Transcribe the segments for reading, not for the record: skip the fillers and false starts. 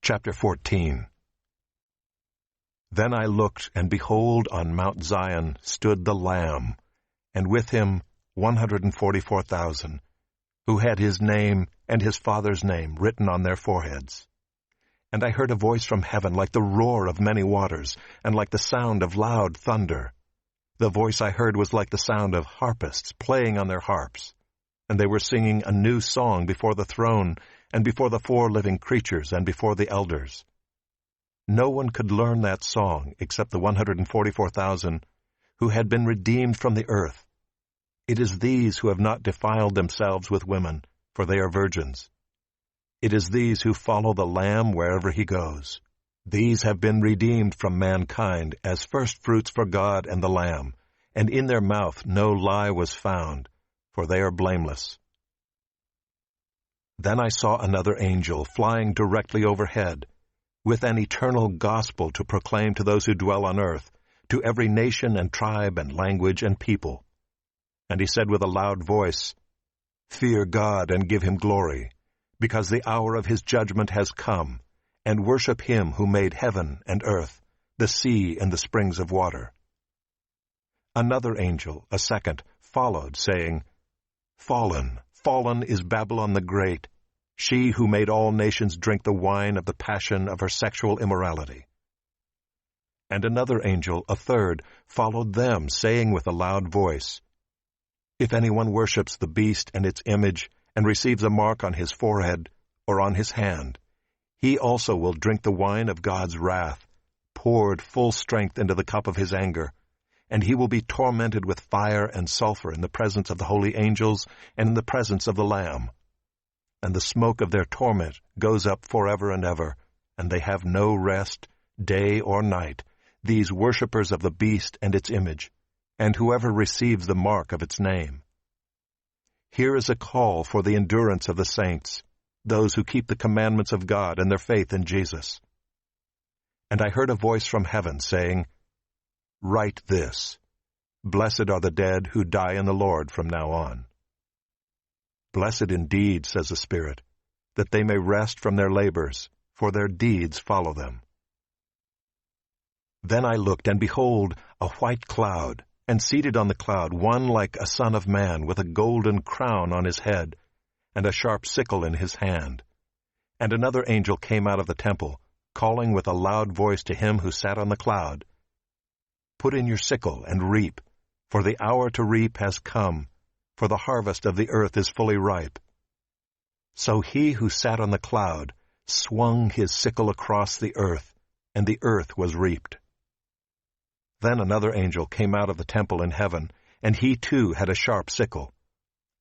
Chapter 14. Then I looked, and behold, on Mount Zion stood the Lamb, and with him 144,000, who had his name and his Father's name written on their foreheads. And I heard a voice from heaven like the roar of many waters, and like the sound of loud thunder. The voice I heard was like the sound of harpists playing on their harps, and they were singing a new song before the throne, and before the 4 living creatures, and before the elders. No one could learn that song except the 144,000 who had been redeemed from the earth. It is these who have not defiled themselves with women, for they are virgins. It is these who follow the Lamb wherever he goes. These have been redeemed from mankind as firstfruits for God and the Lamb, and in their mouth no lie was found, for they are blameless. Then I saw another angel flying directly overhead, with an eternal gospel to proclaim to those who dwell on earth, to every nation and tribe and language and people. And he said with a loud voice, "Fear God and give him glory, because the hour of his judgment has come, and worship him who made heaven and earth, the sea and the springs of water." Another angel, a second, followed, saying, "Fallen, fallen is Babylon the Great, she who made all nations drink the wine of the passion of her sexual immorality." And another angel, a third, followed them, saying with a loud voice, "If anyone worships the beast and its image, and receives a mark on his forehead or on his hand, he also will drink the wine of God's wrath, poured full strength into the cup of his anger, and he will be tormented with fire and sulfur in the presence of the holy angels and in the presence of the Lamb. And the smoke of their torment goes up forever and ever, and they have no rest, day or night, these worshippers of the beast and its image, and whoever receives the mark of its name. Here is a call for the endurance of the saints, those who keep the commandments of God and their faith in Jesus. And I heard a voice from heaven saying, "Write this, Blessed are the dead who die in the Lord from now on." Blessed indeed, says the Spirit, that they may rest from their labors, for their deeds follow them. Then I looked, and behold, a white cloud, and seated on the cloud one like a son of man, with a golden crown on his head, and a sharp sickle in his hand. And another angel came out of the temple, calling with a loud voice to him who sat on the cloud, "Put in your sickle and reap, for the hour to reap has come, for the harvest of the earth is fully ripe." So he who sat on the cloud swung his sickle across the earth, and the earth was reaped. Then another angel came out of the temple in heaven, and he too had a sharp sickle.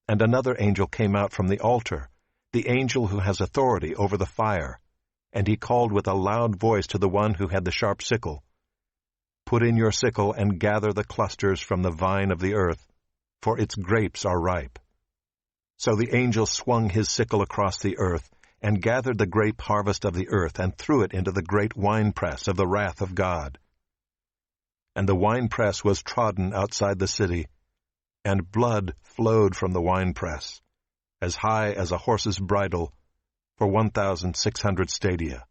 And another angel came out from the altar, the angel who has authority over the fire, and he called with a loud voice to the one who had the sharp sickle, "Put in your sickle and gather the clusters from the vine of the earth, for its grapes are ripe." So the angel swung his sickle across the earth, and gathered the grape harvest of the earth, and threw it into the great winepress of the wrath of God. And the winepress was trodden outside the city, and blood flowed from the winepress, as high as a horse's bridle, for 1,600 stadia.